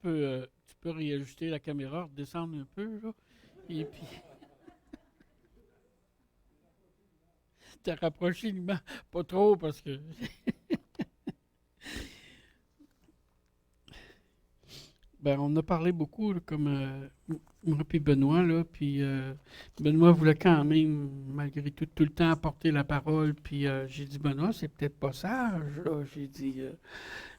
tu peux réajuster la caméra, descendre un peu, là, et puis te rapprocher pas trop parce que ben, on a parlé beaucoup, là, comme moi puis Benoît, là, puis Benoît voulait quand même, malgré tout, tout le temps apporter la parole, puis j'ai dit, Benoît, c'est peut-être pas sage, là, j'ai dit,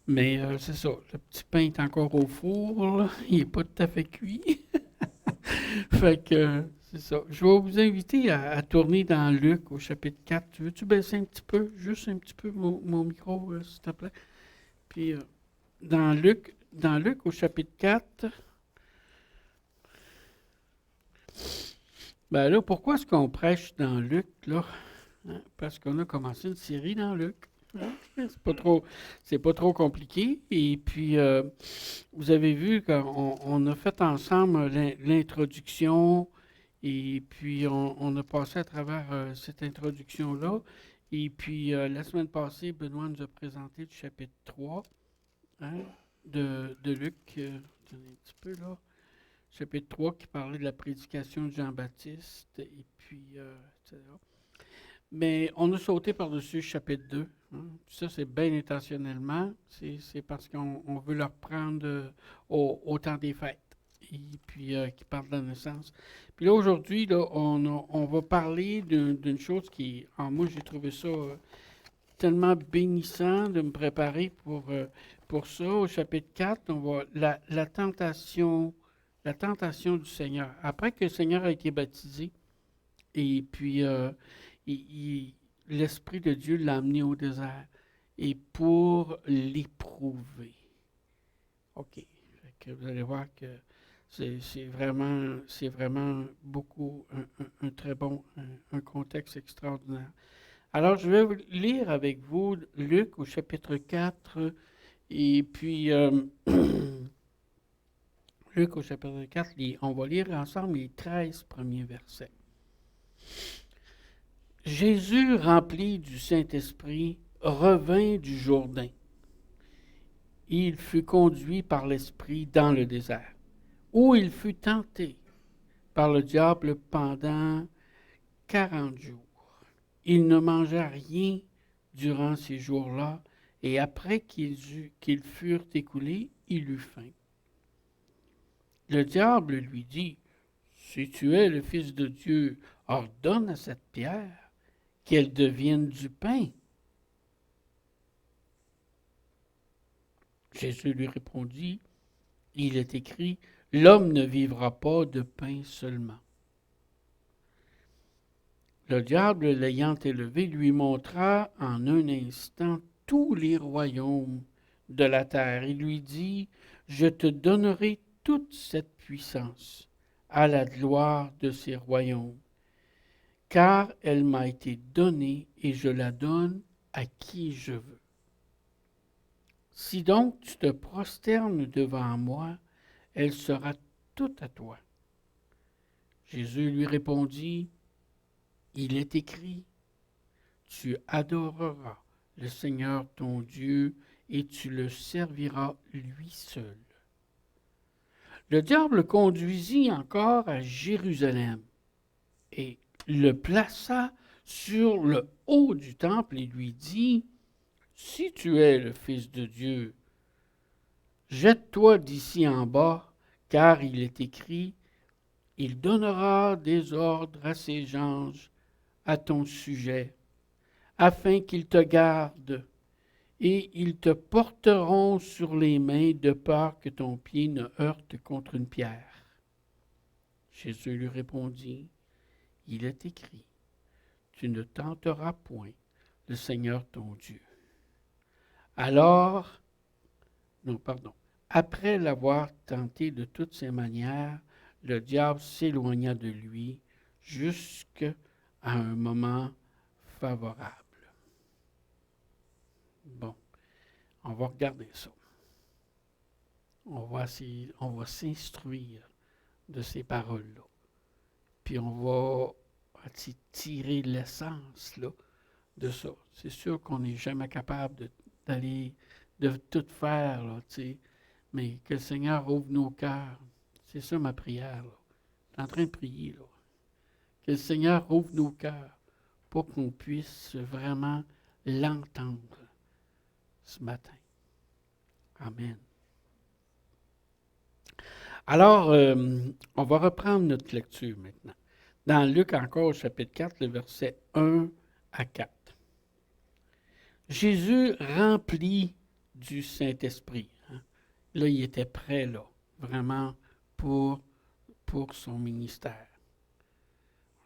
mais c'est ça, le petit pain est encore au four, là, il est pas tout à fait cuit, fait que, c'est ça. Je vais vous inviter à tourner dans Luc au chapitre 4. Veux-tu baisser un petit peu, juste un petit peu mon micro, s'il te plaît? Puis, dans Luc au chapitre 4. Ben là, pourquoi est-ce qu'on prêche dans Luc, là? Hein? Parce qu'on a commencé une série dans Luc. Hein? C'est pas trop compliqué. Et puis, vous avez vu qu'on a fait ensemble l'introduction et puis on a passé à travers cette introduction-là. Et puis, la semaine passée, Benoît nous a présenté le chapitre 3, hein, de Luc. Attendez un petit peu là. Chapitre 3 qui parlait de la prédication de Jean-Baptiste, et puis, etc. Mais on a sauté par-dessus chapitre 2. Hein. Ça, c'est bien intentionnellement. C'est parce qu'on veut le reprendre au temps des fêtes. Et puis, qui parle de la naissance. Puis là, aujourd'hui, là, on va parler d'une chose qui, moi, j'ai trouvé ça tellement bénissant de me préparer pour ça. Au chapitre 4, on voit la tentation du Seigneur. Après que le Seigneur a été baptisé, et puis l'Esprit de Dieu l'a amené au désert, et pour l'éprouver. OK. Fait que vous allez voir que c'est vraiment beaucoup un très bon, un contexte extraordinaire. Alors, je vais vous lire avec vous Luc au chapitre 4, et puis Luc au chapitre 4, on va lire ensemble les 13 premiers versets. Jésus, rempli du Saint-Esprit, revint du Jourdain. Il fut conduit par l'Esprit dans le désert, où il fut tenté par le diable pendant 40 jours. Il ne mangea rien durant ces jours-là, et après qu'ils furent écoulés, il eut faim. Le diable lui dit, si tu es le Fils de Dieu, ordonne à cette pierre qu'elle devienne du pain. Jésus lui répondit, il est écrit, l'homme ne vivra pas de pain seulement. Le diable, l'ayant élevé, lui montra en un instant tous les royaumes de la terre. Il lui dit, je te donnerai toute cette puissance à la gloire de ces royaumes, car elle m'a été donnée et je la donne à qui je veux. Si donc tu te prosternes devant moi, elle sera toute à toi. Jésus lui répondit, il est écrit, tu adoreras le Seigneur ton Dieu et tu le serviras lui seul. Le diable le conduisit encore à Jérusalem et le plaça sur le haut du temple et lui dit, si tu es le Fils de Dieu, jette-toi d'ici en bas, car il est écrit, il donnera des ordres à ses anges à ton sujet, afin qu'ils te gardent, et ils te porteront sur les mains de peur que ton pied ne heurte contre une pierre. Jésus lui répondit, il est écrit, tu ne tenteras point le Seigneur ton Dieu. Alors, non, pardon, après l'avoir tenté de toutes ses manières, le diable s'éloigna de lui jusqu'à un moment favorable. Bon, on va regarder ça. On va s'instruire de ces paroles-là. Puis on va tirer l'essence là, de ça. C'est sûr qu'on n'est jamais capable d'aller, de tout faire, là, tu sais. mais que le Seigneur ouvre nos cœurs. C'est ça ma prière, là. Je suis en train de prier, là. Que le Seigneur ouvre nos cœurs pour qu'on puisse vraiment l'entendre ce matin. Amen. Alors, on va reprendre notre lecture maintenant. Dans Luc encore, chapitre 4, le verset 1 à 4. Jésus rempli du Saint-Esprit. Hein. Là, il était prêt, là, vraiment, pour son ministère.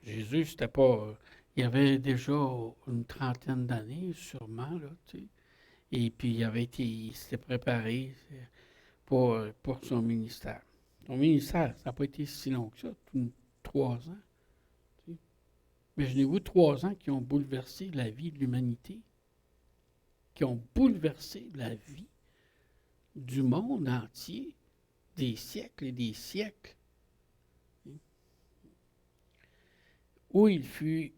Jésus, c'était pas... il avait déjà une trentaine d'années, sûrement, là, tu sais. Et puis, il s'était préparé pour son ministère. Son ministère, ça n'a pas été si long que ça, 3 ans. Tu sais. Imaginez-vous 3 ans qui ont bouleversé la vie de l'humanité, qui ont bouleversé la vie du monde entier, des siècles et des siècles. Où il fut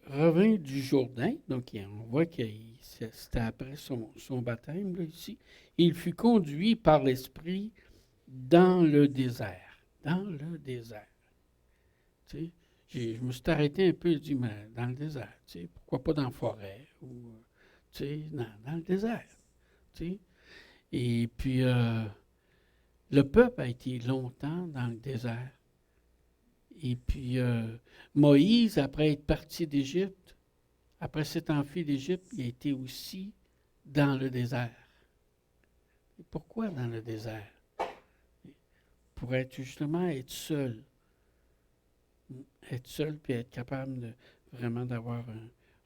revint du Jourdain, donc on voit que c'était après son baptême, là, ici. Il fut conduit par l'Esprit dans le désert. Dans le désert. Tu sais, je me suis arrêté un peu et dit, mais dans le désert, tu sais, pourquoi pas dans la forêt, ou, tu sais, dans le désert. Tu sais. Et puis, le peuple a été longtemps dans le désert. Et puis, Moïse, après être parti d'Égypte, après s'être enfui d'Égypte, il a été aussi dans le désert. Et pourquoi dans le désert? Pour être justement être seul. Être seul puis être capable de vraiment d'avoir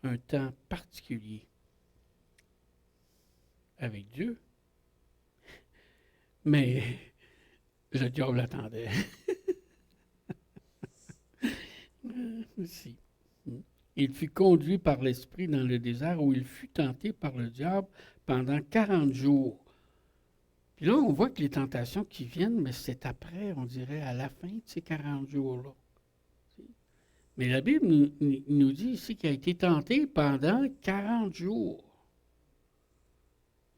un temps particulier avec Dieu. Mais le diable l'attendait. Si. Il fut conduit par l'Esprit dans le désert où il fut tenté par le diable pendant 40 jours. Puis là, on voit que les tentations qui viennent, mais c'est après, on dirait, à la fin de ces 40 jours-là. Mais la Bible nous dit ici qu'il a été tenté pendant 40 jours.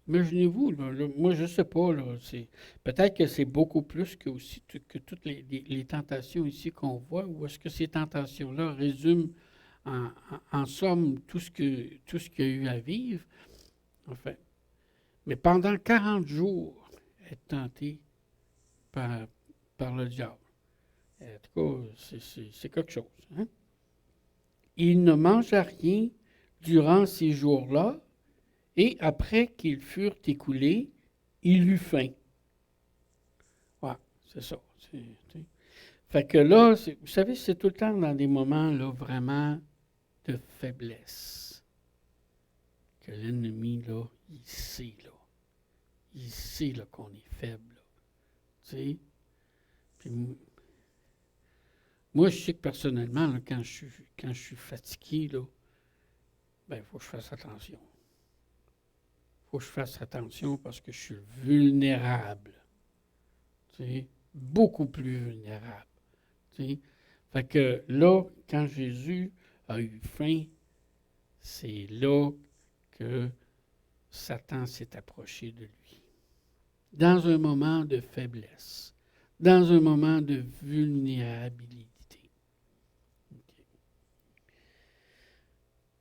Imaginez-vous, là, moi je ne sais pas, là, peut-être que c'est beaucoup plus que, aussi, que toutes les tentations ici qu'on voit, ou est-ce que ces tentations-là résument en somme tout ce qu'il y a eu à vivre. Enfin, mais pendant 40 jours, être tenté par le diable. En tout cas, c'est quelque chose. Hein? Il ne mangea rien durant ces jours-là, et après qu'ils furent écoulés, il eut faim. Ouais, c'est ça. Fait que là, vous savez, c'est tout le temps dans des moments là, vraiment de faiblesse que l'ennemi, là, il sait, là. Il sait là, qu'on est faible. Là. Tu sais? Puis, moi, je sais que personnellement, là, quand je suis fatigué, là, ben, il faut que je fasse attention. Il faut que je fasse attention parce que je suis vulnérable. Tu sais? Beaucoup plus vulnérable. Tu sais? Fait que là, quand Jésus a eu faim, c'est là que Satan s'est approché de lui. Dans un moment de faiblesse, dans un moment de vulnérabilité. Okay.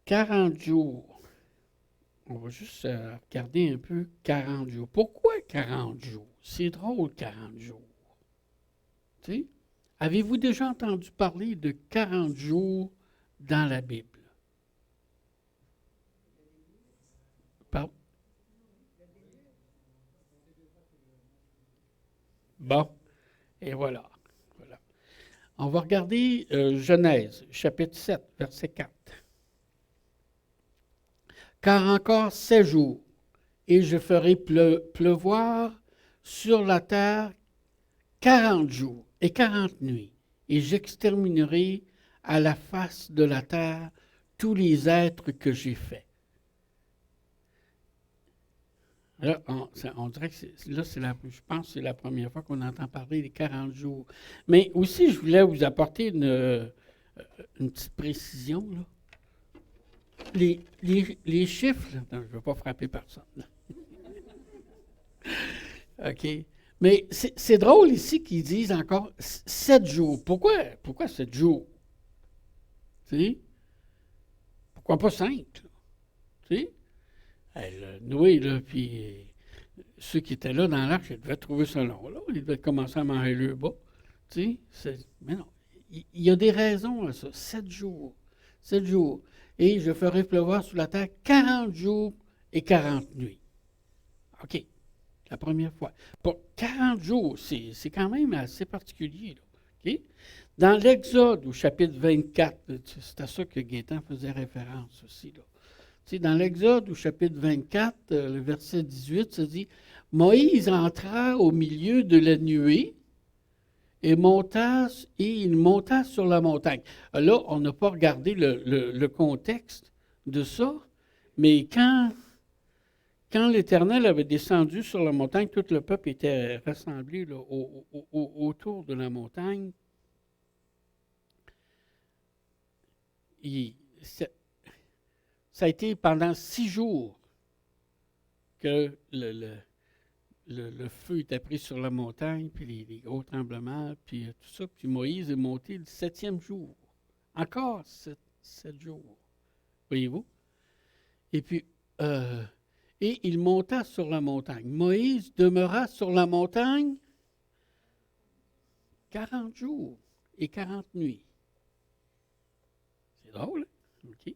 40 jours. On va juste regarder un peu 40 jours. Pourquoi 40 jours? C'est drôle, 40 jours. Tu sais? Avez-vous déjà entendu parler de 40 jours dans la Bible? Bon, et voilà. On va regarder Genèse, chapitre 7, verset 4. Car encore 7 jours, et je ferai pleuvoir sur la terre 40 jours et 40 nuits, et j'exterminerai à la face de la terre tous les êtres que j'ai faits. Là, on dirait que je pense que c'est la première fois qu'on entend parler des 40 jours. Mais aussi, je voulais vous apporter une petite précision. Là. Les chiffres, là, je ne veux pas frapper personne. OK. Mais c'est drôle ici qu'ils disent encore 7 jours. Pourquoi 7 jours? Tu sais? Pourquoi pas 5? Tu sais? Noé, là, puis ceux qui étaient là dans l'arche, ils devaient trouver ça long, là. Ils devaient commencer à manger le bas. Tu sais? Mais non. Il y a des raisons à ça. 7 jours. 7 jours. Et je ferai pleuvoir sur la terre 40 jours et 40 nuits. OK. La première fois. Pour 40 jours, c'est quand même assez particulier, là. OK? Dans l'Exode, au chapitre 24, c'est à ça que Gaétan faisait référence aussi, là. Tu sais, dans l'Exode, au chapitre 24, le verset 18, ça dit Moïse entra au milieu de la nuée et il monta sur la montagne. Là, on n'a pas regardé le contexte de ça, mais quand l'Éternel avait descendu sur la montagne, tout le peuple était rassemblé là, autour de la montagne. Ça a été pendant 6 jours que le feu était pris sur la montagne, puis les gros tremblements, puis tout ça. Puis Moïse est monté le 7e jour. Encore 7 jours. Voyez-vous? Et puis, et il monta sur la montagne. Moïse demeura sur la montagne 40 jours et 40 nuits. C'est drôle, hein? OK.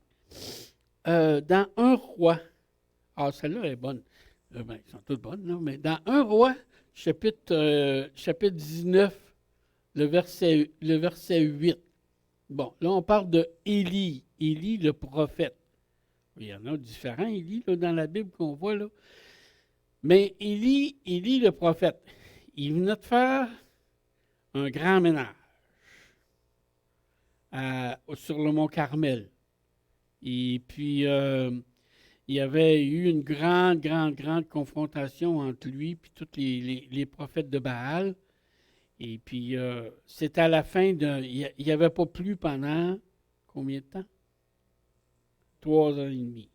Dans un roi, celle-là est bonne. Ils sont toutes bonnes, là, mais dans un roi, chapitre 19, le verset 8. Bon, là, on parle de Élie le prophète. Il y en a différents Élie là, dans la Bible qu'on voit là. Mais Élie le prophète, il venait de faire un grand ménage sur le mont Carmel. Et puis, il y avait eu une grande confrontation entre lui et tous les prophètes de Baal. Et puis, c'était à la fin il n'y avait pas plu pendant combien de temps? 3 ans et demi.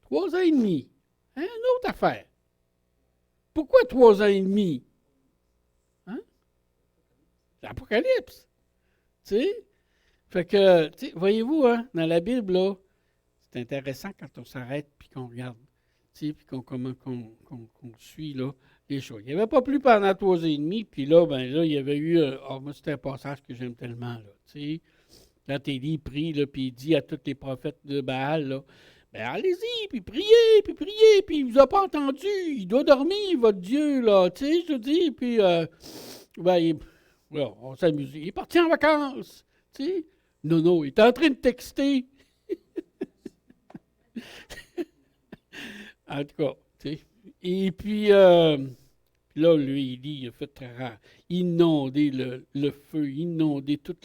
3 ans et demi. Hein, une autre affaire. Pourquoi 3 ans et demi? Hein? L'Apocalypse. Tu sais? Fait que, voyez-vous, hein, dans la Bible, là, c'est intéressant quand on s'arrête puis qu'on regarde, puis qu'on suit là, les choses. Il n'y avait pas plu pendant 3 ans et demi, puis là, il y avait eu, moi, c'était un passage que j'aime tellement, là, tu sais. Quand Élie prie, là, puis il dit à tous les prophètes de Baal, là, allez-y, puis priez, puis il ne vous a pas entendu, il doit dormir, votre Dieu, là, tu sais, je te dis, puis, on s'amuse. Il est parti en vacances, tu sais. Non, il est en train de texter. En tout cas, tu sais. Et puis, là, lui, il a fait très rare. Inonder le feu, inonder tout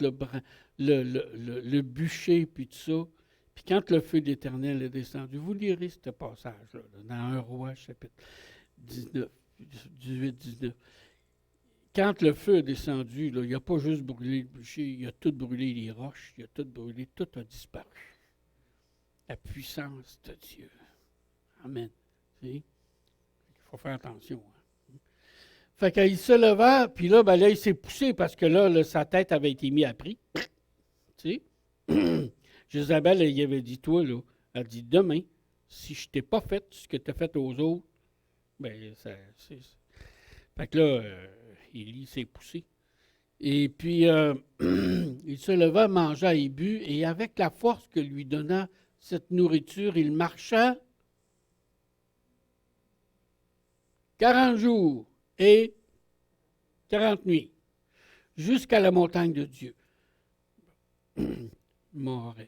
le bûcher, puis tout ça. Puis quand le feu d'Éternel est descendu, vous lirez ce passage-là, dans 1 Roi, chapitre 19, 18-19. Quand le feu est descendu, là, il n'a pas juste brûlé le bûcher, il a tout brûlé les roches, il a tout brûlé, tout a disparu. La puissance de Dieu. Amen. Il faut faire attention. Hein. Fait qu'il se leva, puis là, il s'est poussé parce que là, sa tête avait été mise à prix. Tu sais? Jézabel, elle y avait dit, toi, là, elle dit, demain, si je t'ai pas fait ce que tu as fait aux autres, c'est. Fait que là, Élie s'est poussé. Et puis, il se leva, mangea et but, et avec la force que lui donna cette nourriture, il marcha 40 jours et 40 nuits jusqu'à la montagne de Dieu. Moreb.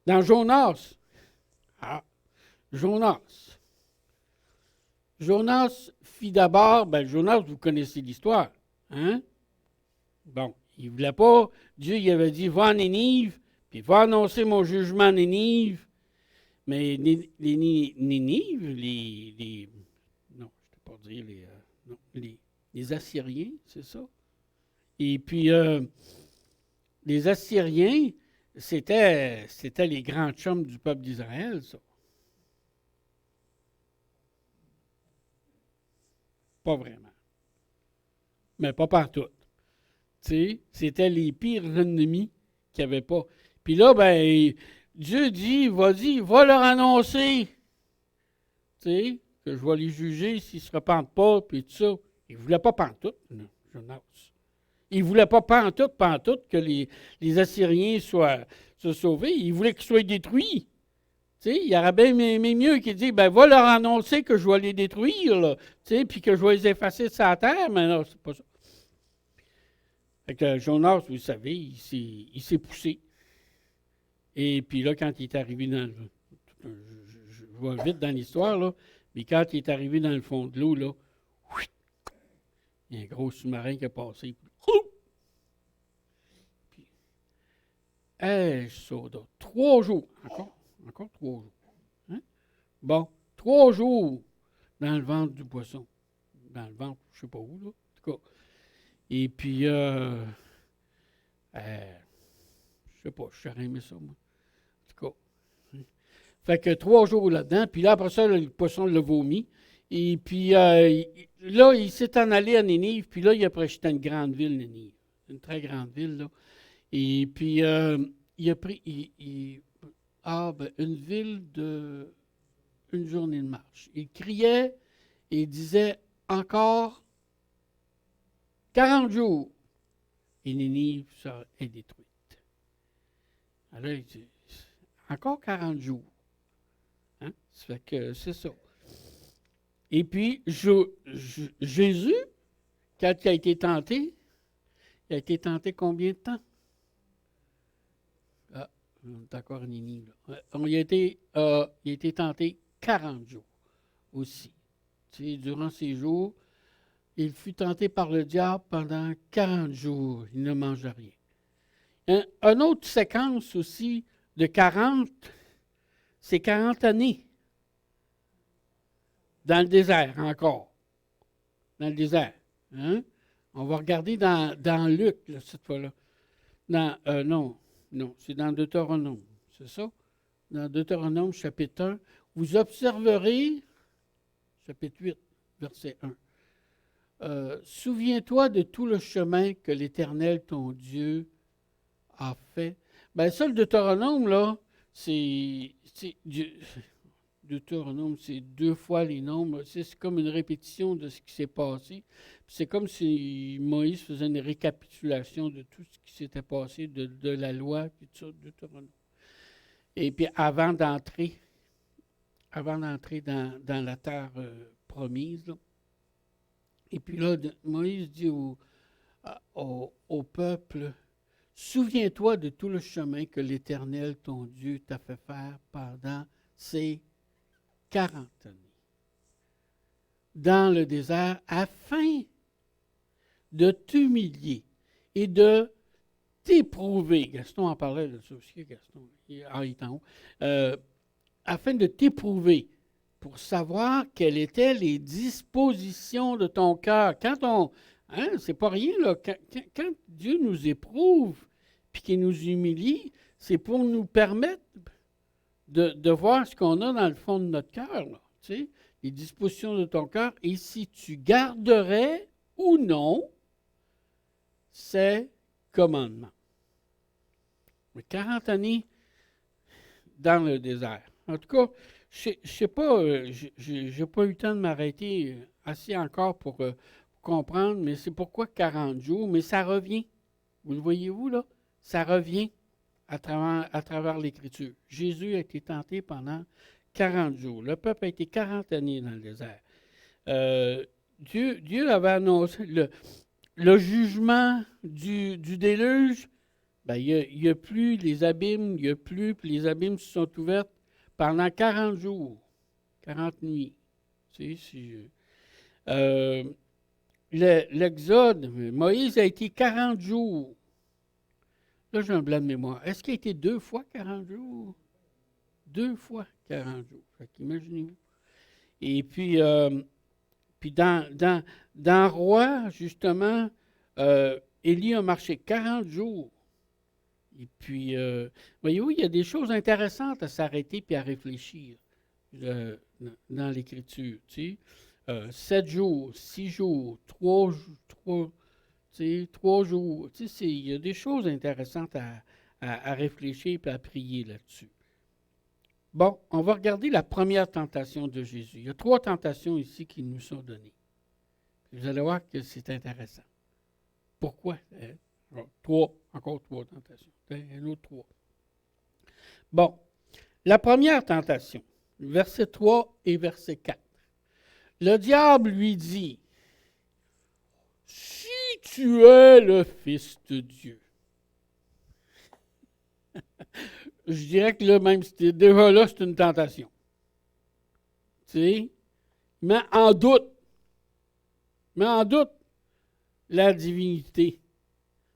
Dans Jonas, Jonas fit d'abord, Jonas, vous connaissez l'histoire, hein? Bon, il ne voulait pas, Dieu il avait dit, va à Nénive, puis va annoncer mon jugement à Nénive. Mais les Nénive, non, je ne peux pas dire les Assyriens, c'est ça? Et puis, les Assyriens, c'était les grands chums du peuple d'Israël, ça. Pas vraiment. Mais pas partout. Tu sais, c'était les pires ennemis qu'il n'y avait pas. Puis là, ben, Dieu dit, vas-y, va leur annoncer, tu sais, que je vais les juger s'ils ne se repentent pas, puis tout ça. Il ne voulait pas pantoute, non, Jonas. Il ne voulait pas pantoute que les Assyriens soient sauvés. Il voulait qu'ils soient détruits. Tu sais, il aurait bien aimé mieux qu'il dise, ben, va leur annoncer que je vais les détruire, là, tu sais, puis que je vais les effacer de sa terre, mais non, c'est pas ça. Fait que Jonas, vous savez, il s'est poussé. Et puis là, quand il est arrivé dans le... Je vais vite dans l'histoire, là, mais quand il est arrivé dans le fond de l'eau, là, il y a un gros sous-marin qui a passé. Puis, soda. 3 jours. Encore 3 jours. Hein? Bon, 3 jours dans le ventre du poisson. Dans le ventre, je ne sais pas où, là. En tout cas. Et puis, je sais pas, je serais aimé ça, moi. En tout cas. Fait que 3 jours là-dedans, puis là, après ça, le poisson l'a vomi. Et puis là, il s'est en allé à Nénive, puis là, il a préjeté une grande ville, Nénive. Une très grande ville, là. Et puis, il a pris une ville de une journée de marche. Il criait et il disait encore 40 jours. Et Nénive est détruite. Alors, il dit encore 40 jours. Hein? Ça fait que c'est ça. Et puis, Jésus, quand il a été tenté combien de temps? Ah, on est encore Nini, là. Il a été tenté 40 jours aussi. Tu sais, durant ces jours, il fut tenté par le diable pendant 40 jours. Il ne mangea rien. Une autre séquence aussi de 40, c'est 40 années. Dans le désert, encore. Dans le désert. Hein? On va regarder dans Luc, là, cette fois-là. Non, c'est dans Deutéronome. C'est ça? Dans Deutéronome, chapitre 1. Vous observerez, chapitre 8, verset 1. Souviens-toi de tout le chemin que l'Éternel, ton Dieu, a fait. Bien, ça, le Deutéronome, là, c'est Deutéronome, c'est 2 fois les nombres. C'est comme une répétition de ce qui s'est passé. C'est comme si Moïse faisait une récapitulation de tout ce qui s'était passé, de la loi, puis tout ça, Deutéronome. Et puis avant d'entrer dans la terre promise, là. Et puis là, Moïse dit au peuple, souviens-toi de tout le chemin que l'Éternel, ton Dieu, t'a fait faire pendant ces 40 années dans le désert afin de t'humilier et de t'éprouver. Gaston en parlait de ça aussi, Gaston. Il est en haut. Afin de t'éprouver pour savoir quelles étaient les dispositions de ton cœur. C'est pas rien, là. Quand Dieu nous éprouve puis qu'il nous humilie, c'est pour nous permettre de voir ce qu'on a dans le fond de notre cœur, là, tu sais, les dispositions de ton cœur, et si tu garderais ou non ces commandements. 40 années dans le désert. En tout cas, je ne sais pas, j'ai pas eu le temps de m'arrêter assez encore pour comprendre, mais c'est pourquoi 40 jours, mais ça revient. Vous le voyez-vous, là? Ça revient à travers l'Écriture. Jésus a été tenté pendant 40 jours. Le peuple a été 40 années dans le désert. Dieu avait annoncé le jugement du déluge. Ben, il n'y a plus les abîmes, il n'y a plus, puis les abîmes se sont ouverts pendant 40 jours, 40 nuits. Tu sais, l'Exode, Moïse a été 40 jours. Là, j'ai un blanc de mémoire. Est-ce qu'il a été 2 fois 40 jours? 2 fois 40 jours. Fait qu'imaginez-vous. Et puis dans Roi, justement, Élie a marché 40 jours Et puis, voyez-vous, il y a des choses intéressantes à s'arrêter puis à réfléchir dans l'Écriture. Tu sais. 7 jours, 6 jours, 3 jours. Tu sais, il y a des choses intéressantes à réfléchir et à prier là-dessus. Bon, on va regarder la première tentation de Jésus. Il y a 3 tentations ici qui nous sont données. Vous allez voir que c'est intéressant. Pourquoi? Encore 3 tentations. Un autre 3. Bon, la première tentation, verset 3 et verset 4. Le diable lui dit, « Si tu es le Fils de Dieu. » Je dirais que là, même, déjà là, c'est une tentation. Tu sais? Mais en doute la divinité,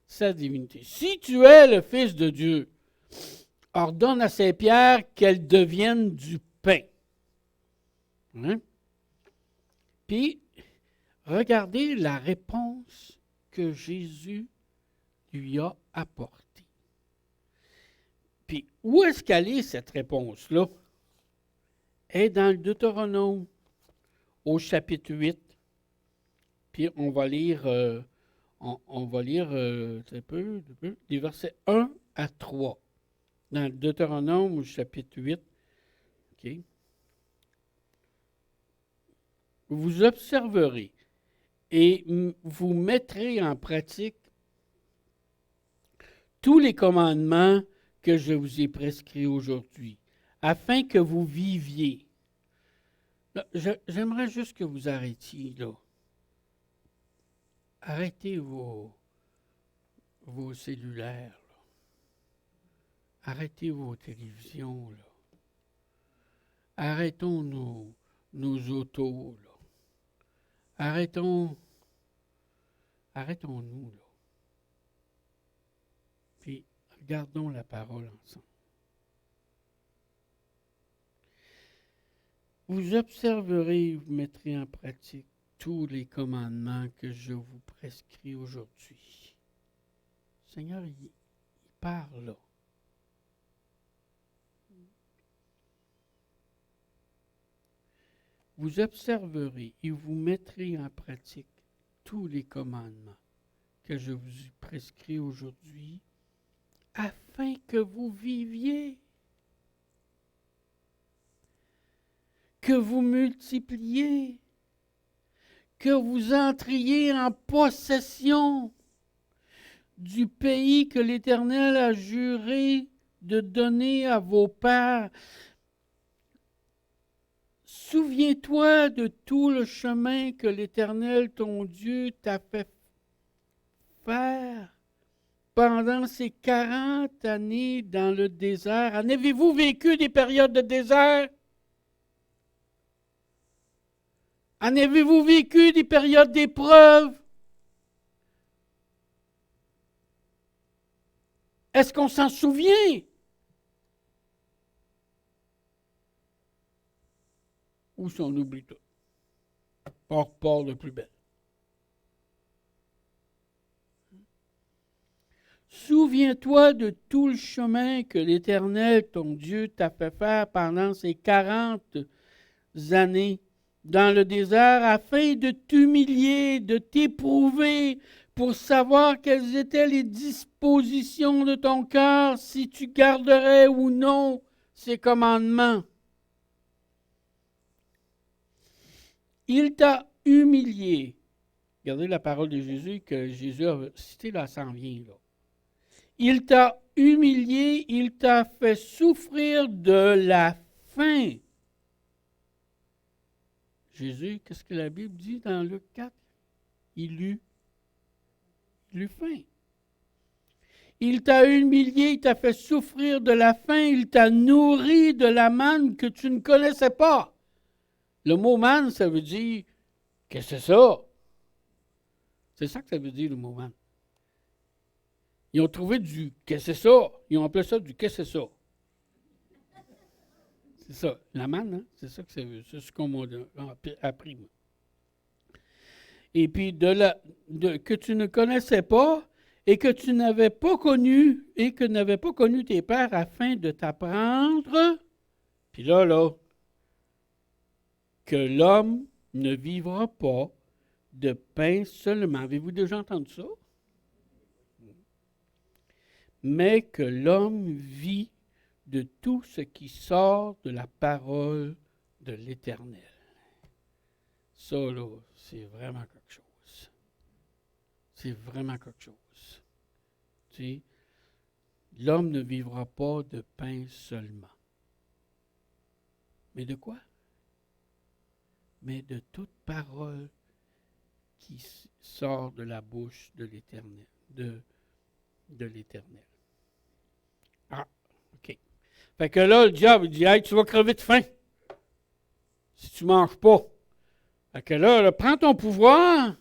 sa divinité. Si tu es le Fils de Dieu, ordonne à ces pierres qu'elles deviennent du pain. Hein? Puis, regardez la réponse que Jésus lui a apportée. Puis, où est-ce qu'elle est, cette réponse-là? Elle est dans le Deutéronome, au chapitre 8. Puis, on va lire, les versets 1 à 3. Dans le Deutéronome, au chapitre 8. OK. Vous observerez et vous mettrez en pratique tous les commandements que je vous ai prescrits aujourd'hui, afin que vous viviez. Là, j'aimerais juste que vous arrêtiez là. Arrêtez vos cellulaires. Là. Arrêtez vos télévisions. Là. Arrêtons nos autos. Là. Arrêtons-nous. Là. Puis, regardons la parole ensemble. Vous observerez et vous mettrez en pratique tous les commandements que je vous prescris aujourd'hui. Seigneur, il parle là. Vous observerez et vous mettrez en pratique tous les commandements que je vous prescris aujourd'hui, afin que vous viviez, que vous multipliez, que vous entriez en possession du pays que l'Éternel a juré de donner à vos pères. Souviens-toi de tout le chemin que l'Éternel, ton Dieu, t'a fait faire pendant ces 40 années dans le désert. En avez-vous vécu des périodes de désert? En avez-vous vécu des périodes d'épreuve? Est-ce qu'on s'en souvient? Ou si on oublie tout? Part de plus belle. Souviens-toi de tout le chemin que l'Éternel, ton Dieu, t'a fait faire pendant ces 40 années dans le désert, afin de t'humilier, de t'éprouver, pour savoir quelles étaient les dispositions de ton cœur, si tu garderais ou non ses commandements. Il t'a humilié. Regardez la parole de Jésus que Jésus a citée, là, s'en vient, là. Il t'a humilié, il t'a fait souffrir de la faim. Jésus, qu'est-ce que la Bible dit dans Luc 4? Il eut faim. Il t'a humilié, il t'a fait souffrir de la faim, il t'a nourri de la manne que tu ne connaissais pas. Le mot manne, ça veut dire, qu'est-ce que c'est ça? C'est ça que ça veut dire, le mot manne. Ils ont trouvé du qu'est-ce que c'est ça? Ils ont appelé ça du qu'est-ce que c'est ça? C'est ça, la manne, hein? C'est ça que ça veut. C'est ce qu'on m'a appris, moi. Et puis, que tu ne connaissais pas, et que tu n'avais pas connu, et que n'avaient pas connu tes pères afin de t'apprendre, puis là, que l'homme ne vivra pas de pain seulement. Avez-vous déjà entendu ça? Mais que l'homme vit de tout ce qui sort de la parole de l'Éternel. Ça, là, c'est vraiment quelque chose. C'est vraiment quelque chose. Tu sais, l'homme ne vivra pas de pain seulement. Mais de quoi? Mais de toute parole qui sort de la bouche de l'Éternel. De l'Éternel. Ah, OK. Fait que là, le diable, il dit, hey, tu vas crever de faim si tu ne manges pas. Fait que là, prends ton pouvoir,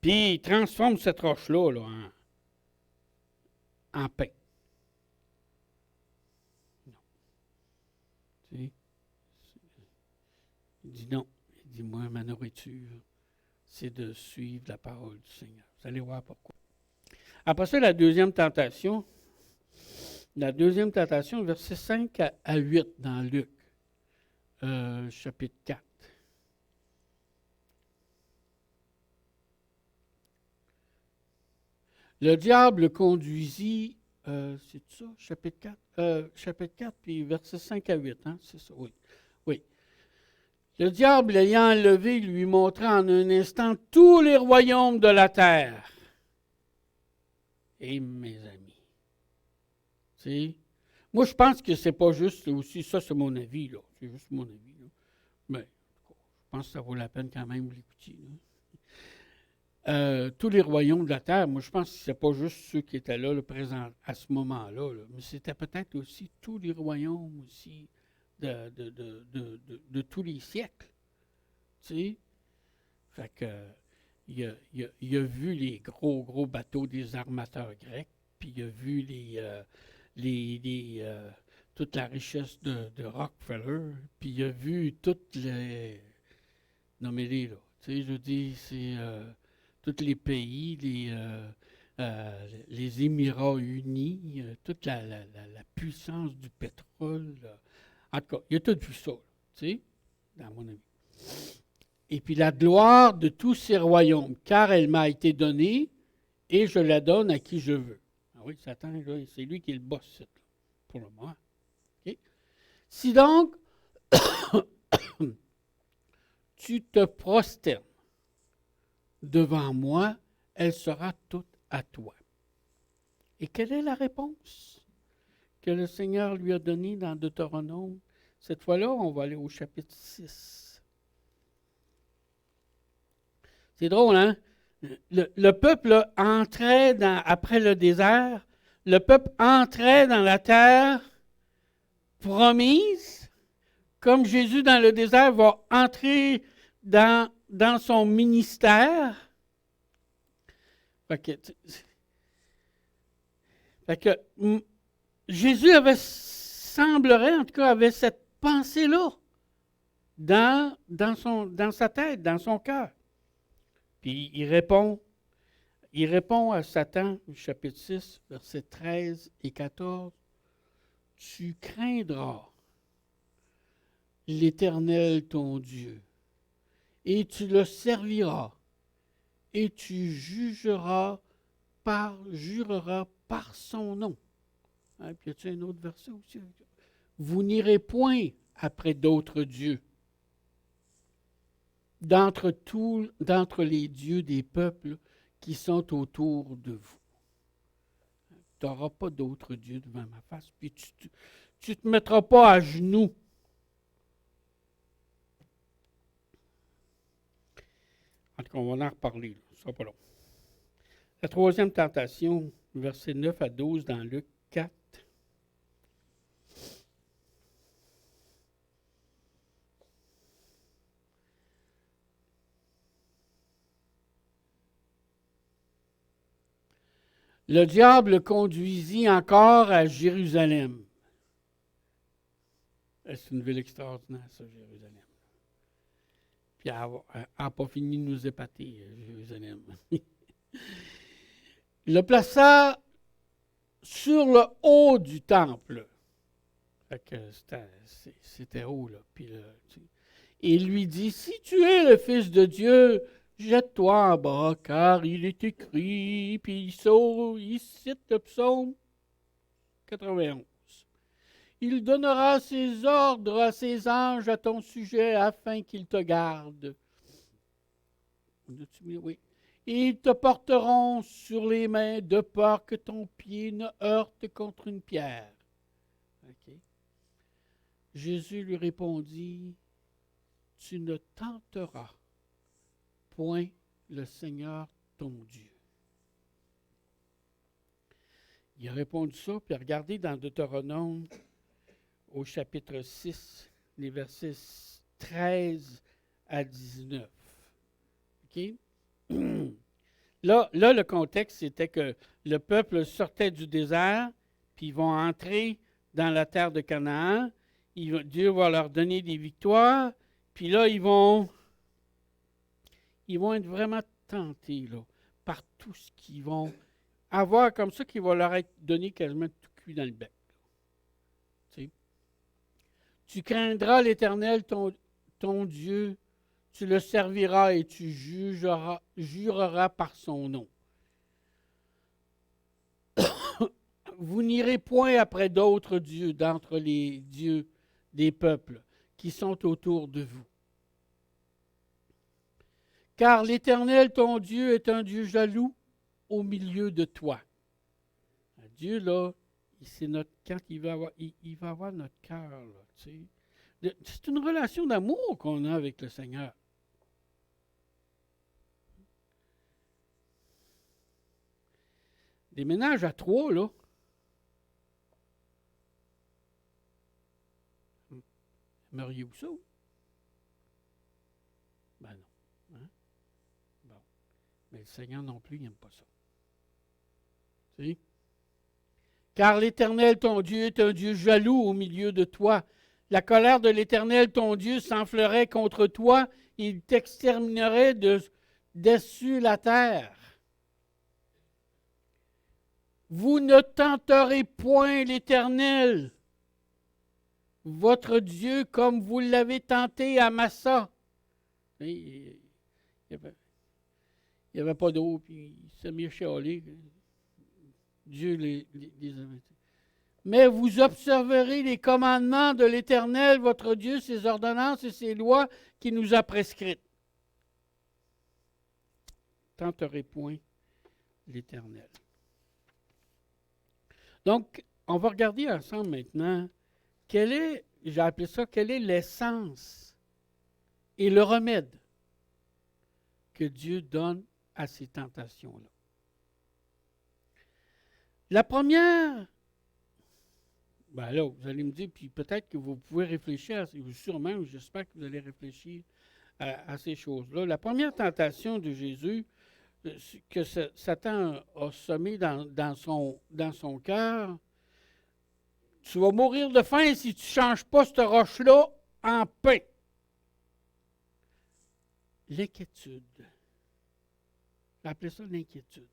puis transforme cette roche-là là, en pain. Non. Tu sais, il dit non. Il dit, moi, ma nourriture, c'est de suivre la parole du Seigneur. Vous allez voir pourquoi. Après ça, la deuxième tentation, versets 5 à 8 dans Luc, chapitre 4. Le diable le conduisit, c'est ça, chapitre 4, puis versets 5 à 8, hein, c'est ça, oui. Oui. Le diable, l'ayant enlevé, lui montra en un instant tous les royaumes de la terre. Et mes amis, tu sais, moi je pense que c'est pas juste aussi, ça c'est mon avis, là, c'est juste mon avis, là. Mais je pense que ça vaut la peine quand même de l'écouter, là. Tous les royaumes de la terre, moi je pense que ce n'est pas juste ceux qui étaient là, présents à ce moment-là, là, mais c'était peut-être aussi tous les royaumes aussi de tous les siècles. Tu sais? Fait que il a vu les gros bateaux des armateurs grecs, puis il a vu toute la richesse de Rockefeller, puis il a vu toutes les... Nommez-les, là. Tu sais, je dis, c'est... tous les pays, les Émirats unis, toute la puissance du pétrole. En tout cas, il a tout vu ça, tu sais, dans mon avis. Et puis la gloire de tous ces royaumes, car elle m'a été donnée et je la donne à qui je veux. Ah oui, Satan, là, c'est lui qui est le boss, là, pour le moment. Okay? Si donc tu te prosternes devant moi, elle sera toute à toi. Et quelle est la réponse que le Seigneur lui a donnée dans Deutéronome? Cette fois-là, on va aller au chapitre 6. C'est drôle, hein? Le peuple entrait après le désert, le peuple entrait dans la terre promise, comme Jésus dans le désert va entrer dans son ministère. Fait que Jésus semblerait, en tout cas, avait cette pensée-là dans sa tête, dans son cœur. Puis il répond à Satan, chapitre 6, versets 13 et 14. Tu craindras l'Éternel ton Dieu, et tu le serviras, et tu jureras par son nom. Hein, puis y a-t-il un autre verset aussi? Vous n'irez point après d'autres dieux, d'entre les dieux des peuples qui sont autour de vous. Tu n'auras pas d'autres dieux devant ma face, puis tu ne te mettras pas à genoux. En tout cas, on va en reparler, ce ne sera pas long. La troisième tentation, versets 9 à 12 dans Luc 4. Le diable conduisit encore à Jérusalem. C'est une ville extraordinaire, ça, Jérusalem. Puis elle n'a pas fini de nous épater, Jérusalem. Il le plaça sur le haut du temple. Fait que c'était haut, là. Puis là, et il lui dit, si tu es le Fils de Dieu, jette-toi en bas, car il est écrit, puis il cite le psaume 91. Il donnera ses ordres à ses anges à ton sujet afin qu'ils te gardent. Oui. Ils te porteront sur les mains de peur que ton pied ne heurte contre une pierre. Okay. Jésus lui répondit, tu ne tenteras point le Seigneur ton Dieu. Il a répondu ça, puis regardez dans Deutéronome, au chapitre 6, les versets 13 à 19. OK? Là, le contexte, c'était que le peuple sortait du désert, puis ils vont entrer dans la terre de Canaan. Dieu va leur donner des victoires, puis là, ils vont être vraiment tentés là, par tout ce qu'ils vont avoir comme ça, qui va leur être donné quasiment tout cuit dans le bec. Tu craindras l'Éternel, ton Dieu, tu le serviras et tu jureras par son nom. Vous n'irez point après d'autres dieux d'entre les dieux des peuples qui sont autour de vous. Car l'Éternel, ton Dieu, est un Dieu jaloux au milieu de toi. Dieu, là, quand il va avoir notre cœur, là, tu sais. C'est une relation d'amour qu'on a avec le Seigneur. Des ménages à trois, là. Aimeriez-vous ça? Ben non. Hein? Bon. Mais le Seigneur non plus, il n'aime pas ça. Tu sais? Car l'Éternel, ton Dieu, est un Dieu jaloux au milieu de toi. La colère de l'Éternel, ton Dieu, s'enflerait contre toi. Il t'exterminerait dessus la terre. Vous ne tenterez point l'Éternel, votre Dieu, comme vous l'avez tenté à Massa. Il n'y avait pas d'eau, puis il s'est mis à chialer. Dieu les avait. Mais vous observerez les commandements de l'Éternel, votre Dieu, ses ordonnances et ses lois qu'il nous a prescrites. Tenterez point l'Éternel. Donc, on va regarder ensemble maintenant j'ai appelé ça, quelle est l'essence et le remède que Dieu donne à ces tentations-là. La première, ben là, vous allez me dire, puis peut-être que vous pouvez réfléchir, sûrement, j'espère que vous allez réfléchir à ces choses-là. La première tentation de Jésus, que Satan a semé dans son cœur, tu vas mourir de faim si tu ne changes pas cette roche-là en pain. L'inquiétude. Appelez ça l'inquiétude.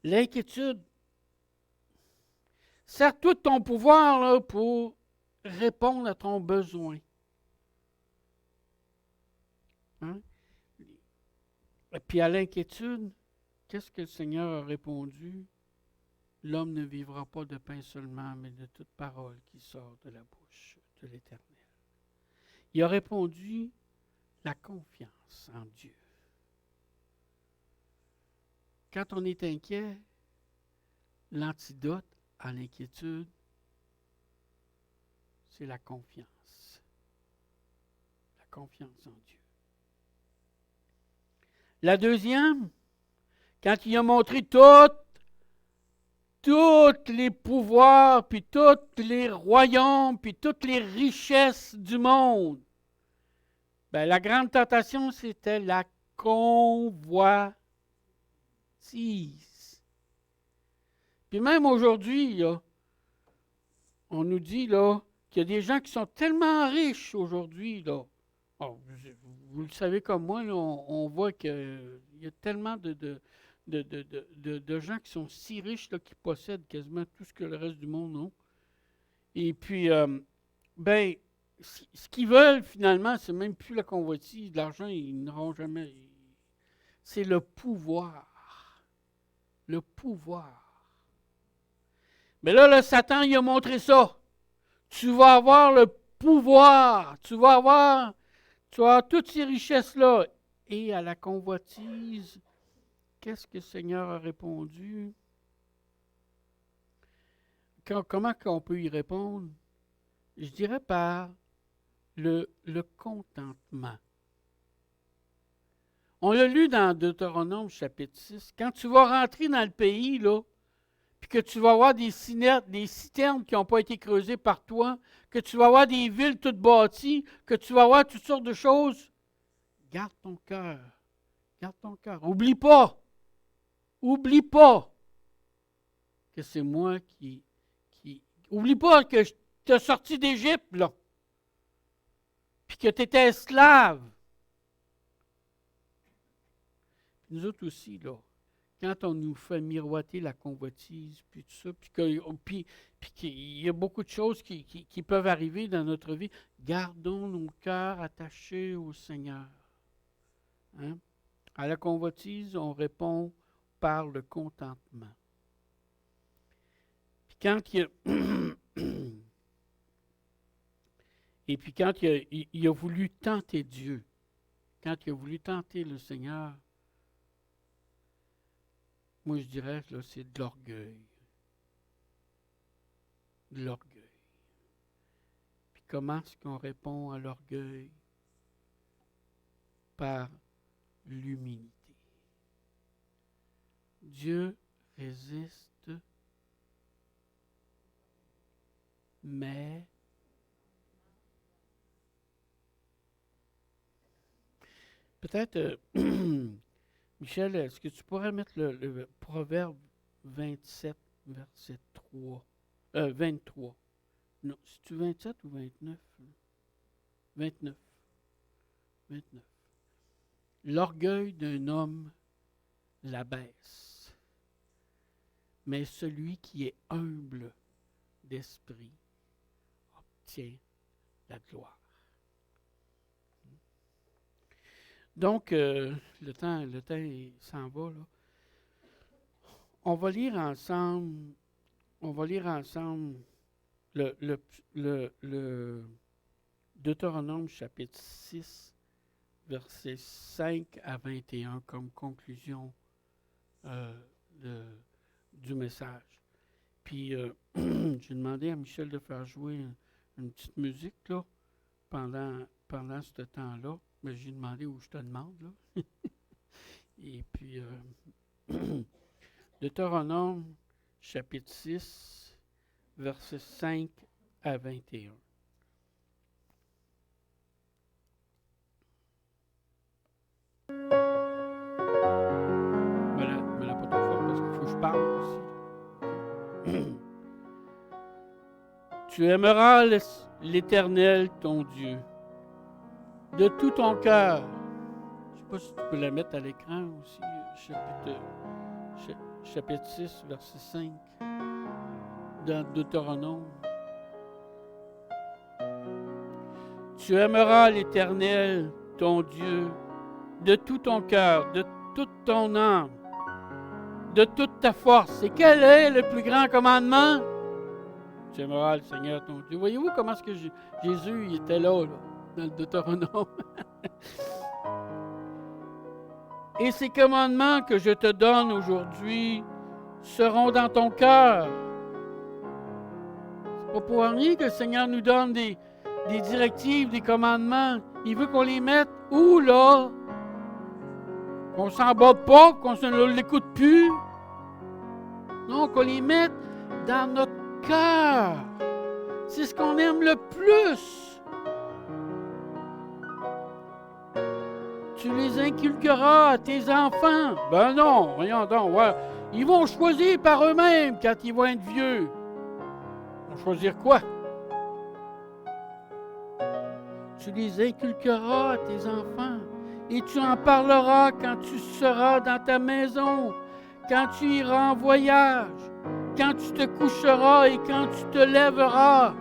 L'inquiétude. Sers-toi de ton pouvoir là, pour répondre à ton besoin. Hein? Et puis à l'inquiétude, qu'est-ce que le Seigneur a répondu? L'homme ne vivra pas de pain seulement, mais de toute parole qui sort de la bouche de l'Éternel. Il a répondu la confiance en Dieu. Quand on est inquiet, l'antidote à l'inquiétude, c'est la confiance. La confiance en Dieu. La deuxième, quand il a montré tous les pouvoirs, puis tous les royaumes, puis toutes les richesses du monde, ben, la grande tentation, c'était la convoitise. Puis même aujourd'hui, là, on nous dit là, qu'il y a des gens qui sont tellement riches aujourd'hui. Là. Oh, vous le savez comme moi, là, on voit qu'il Il y a tellement de gens qui sont si riches là, qui possèdent quasiment tout ce que le reste du monde a. Et puis, ben, ce qu'ils veulent finalement, c'est même plus la convoitise. L'argent, ils n'auront jamais. C'est le pouvoir. Le pouvoir. Mais là, le Satan, il a montré ça. Tu vas avoir le pouvoir. Tu vas avoir toutes ces richesses-là. Et à la convoitise, qu'est-ce que le Seigneur a répondu? Comment on peut y répondre? Je dirais par le contentement. On l'a lu dans Deutéronome chapitre 6. Quand tu vas rentrer dans le pays, là, puis que tu vas avoir des citernes qui n'ont pas été creusées par toi, que tu vas avoir des villes toutes bâties, que tu vas avoir toutes sortes de choses, garde ton cœur. Garde ton cœur. Oublie pas que c'est moi qui... Oublie pas que je t'ai sorti d'Égypte, là, puis que tu étais esclave. Nous autres aussi, là, quand on nous fait miroiter la convoitise, puis tout ça, puis qu'il y a beaucoup de choses qui peuvent arriver dans notre vie, gardons nos cœurs attachés au Seigneur. Hein? À la convoitise, on répond par le contentement. Puis quand il y a... Et puis quand il a voulu tenter Dieu, quand il a voulu tenter le Seigneur, moi je dirais que c'est de l'orgueil. De l'orgueil. Puis comment est-ce qu'on répond à l'orgueil? Par l'humilité. Dieu résiste, mais peut-être, Michel, est-ce que tu pourrais mettre le Proverbe 27, verset 3, 23. Non, c'est-tu 27 ou 29? 29. 29. L'orgueil d'un homme l'abaisse, mais celui qui est humble d'esprit obtient la gloire. Donc, le temps s'en va, là. On va lire ensemble le Deutéronome chapitre 6, versets 5 à 21 comme conclusion du message. Puis, j'ai demandé à Michel de faire jouer une petite musique là, pendant ce temps-là. Mais j'ai demandé où je te demande. Là. Et puis, Deutéronome chapitre 6, versets 5 à 21. Mais là, pas trop fort parce qu'il faut que je parle aussi. Tu aimeras l'Éternel, ton Dieu, de tout ton cœur. Je ne sais pas si tu peux la mettre à l'écran aussi, chapitre 6, verset 5, dans Deutéronome. Tu aimeras l'Éternel, ton Dieu, de tout ton cœur, de toute ton âme, de toute ta force. Et quel est le plus grand commandement? Tu aimeras le Seigneur, ton Dieu. Voyez-vous comment est-ce que Jésus il était là, dans le Deutéronome? Et ces commandements que je te donne aujourd'hui seront dans ton cœur. C'est pas pour rien que le Seigneur nous donne des directives, des commandements. Il veut qu'on les mette où, là? Qu'on s'en bat pas, qu'on ne l'écoute plus. Non, qu'on les mette dans notre cœur. C'est ce qu'on aime le plus. Tu les inculqueras à tes enfants. Ben non, voyons donc. Ouais. Ils vont choisir par eux-mêmes quand ils vont être vieux. Ils vont choisir quoi? Tu les inculqueras à tes enfants. Et tu en parleras quand tu seras dans ta maison, quand tu iras en voyage, quand tu te coucheras et quand tu te lèveras.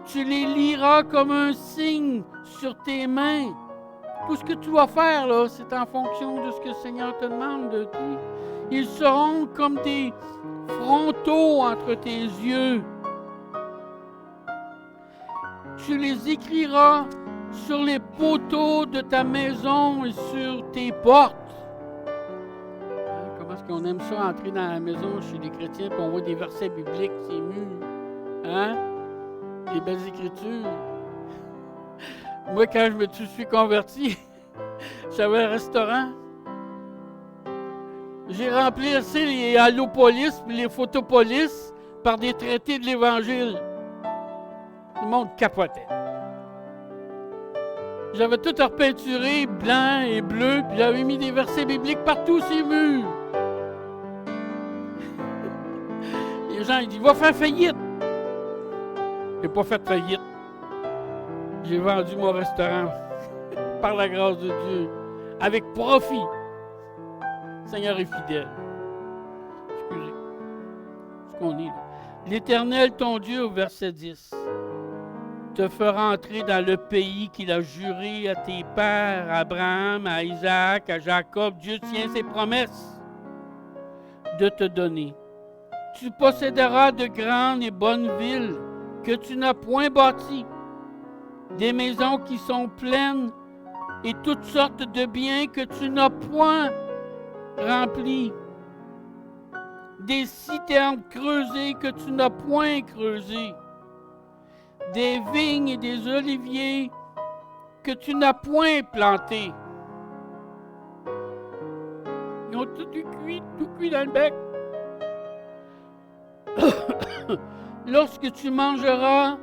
Tu les liras comme un signe sur tes mains. Tout ce que tu vas faire, là, c'est en fonction de ce que le Seigneur te demande de dire. Ils seront comme des frontaux entre tes yeux. Tu les écriras sur les poteaux de ta maison et sur tes portes. Comment est-ce qu'on aime ça, entrer dans la maison chez les chrétiens, puis on voit des versets bibliques, c'est mûr. Hein? Des belles écritures. Moi, quand je me suis converti, j'avais un restaurant. J'ai remplacé les allopolis et les photopolis par des traités de l'Évangile. Le monde capotait. J'avais tout repeinturé, blanc et bleu, puis j'avais mis des versets bibliques partout sur les murs. Les gens, ils disent, va faire faillite. J'ai pas fait faillite. J'ai vendu mon restaurant par la grâce de Dieu, avec profit. Le Seigneur est fidèle. Excusez. Ce qu'on dit là. L'Éternel, ton Dieu, au verset 10, te fera entrer dans le pays qu'il a juré à tes pères, à Abraham, à Isaac, à Jacob. Dieu tient ses promesses de te donner. Tu posséderas de grandes et bonnes villes que tu n'as point bâties, des maisons qui sont pleines et toutes sortes de biens que tu n'as point remplis, des citernes creusées que tu n'as point creusées, des vignes et des oliviers que tu n'as point plantés. Ils ont tout cuit dans le bec. Lorsque tu mangeras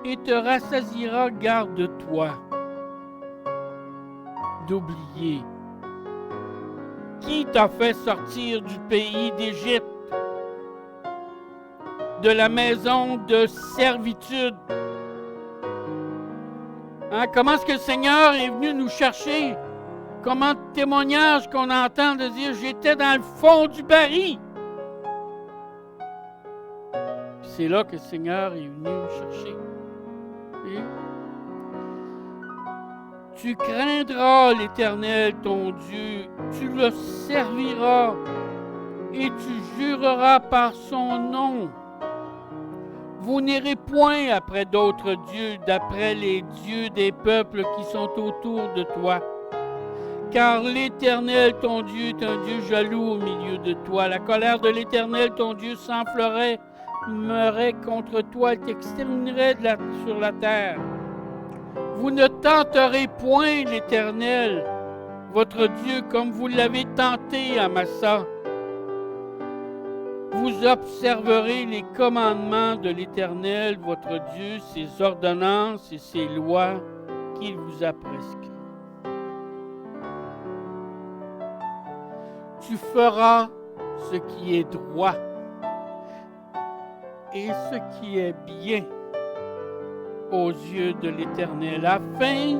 et te rassasieras, garde-toi d'oublier qui t'a fait sortir du pays d'Égypte, de la maison de servitude. Hein? Comment est-ce que le Seigneur est venu nous chercher? Comment témoignage qu'on entend de dire « J'étais dans le fond du baril ». C'est là que le Seigneur est venu nous chercher. Et tu craindras l'Éternel, ton Dieu, tu le serviras et tu jureras par son nom. Vous n'irez point après d'autres dieux, d'après les dieux des peuples qui sont autour de toi. Car l'Éternel, ton Dieu, est un Dieu jaloux au milieu de toi. La colère de l'Éternel, ton Dieu, s'enflerait contre toi et t'exterminerait sur la terre. Vous ne tenterez point l'Éternel, votre Dieu, comme vous l'avez tenté à Massa. Vous observerez les commandements de l'Éternel, votre Dieu, ses ordonnances et ses lois qu'il vous a prescrites. Tu feras ce qui est droit et ce qui est bien aux yeux de l'Éternel, afin...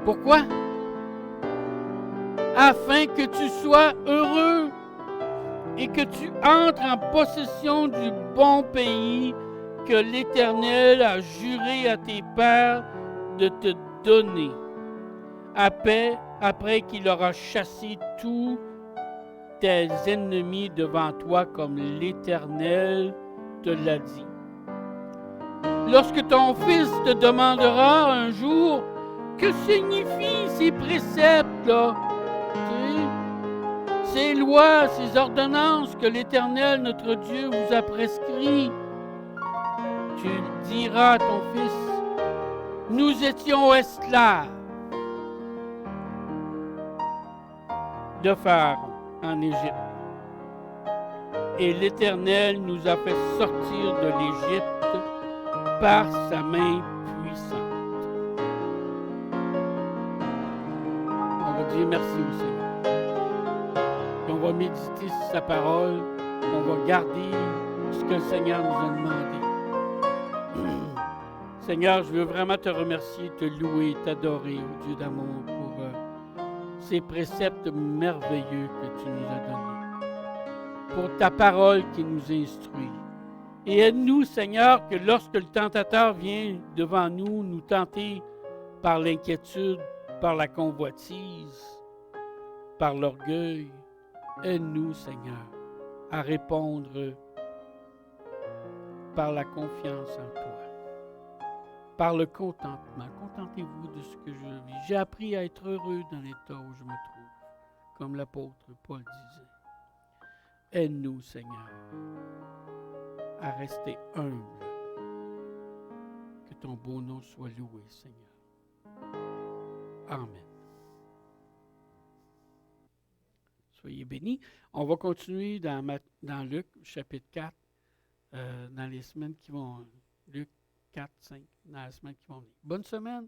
Pourquoi? Afin que tu sois heureux et que tu entres en possession du bon pays que l'Éternel a juré à tes pères de te donner, après qu'il aura chassé tous tes ennemis devant toi, comme l'Éternel te l'a dit. Lorsque ton fils te demandera un jour, que signifient ces préceptes-là? Ces lois, ces ordonnances que l'Éternel, notre Dieu, vous a prescrites, tu diras à ton fils, nous étions esclaves de Pharaon en Égypte. Et l'Éternel nous a fait sortir de l'Égypte par sa main puissante. On va dire merci au Seigneur. Et on va méditer sur sa parole. On va garder ce que le Seigneur nous a demandé. Seigneur, je veux vraiment te remercier, te louer, t'adorer, oh Dieu d'amour, pour ces préceptes merveilleux que tu nous as donnés, pour ta parole qui nous instruit. Et aide-nous, Seigneur, que lorsque le tentateur vient devant nous, nous tenter par l'inquiétude, par la convoitise, par l'orgueil, aide-nous, Seigneur, à répondre par la confiance en toi, par le contentement. Contentez-vous de ce que je vis. J'ai appris à être heureux dans l'état où je me trouve, comme l'apôtre Paul disait. Aide-nous, Seigneur, à rester humble. Que ton beau nom soit loué, Seigneur. Amen. Soyez bénis. On va continuer dans Luc, chapitre 4, dans les semaines qui vont... Luc 4, 5, dans les semaines qui vont venir. Bonne semaine.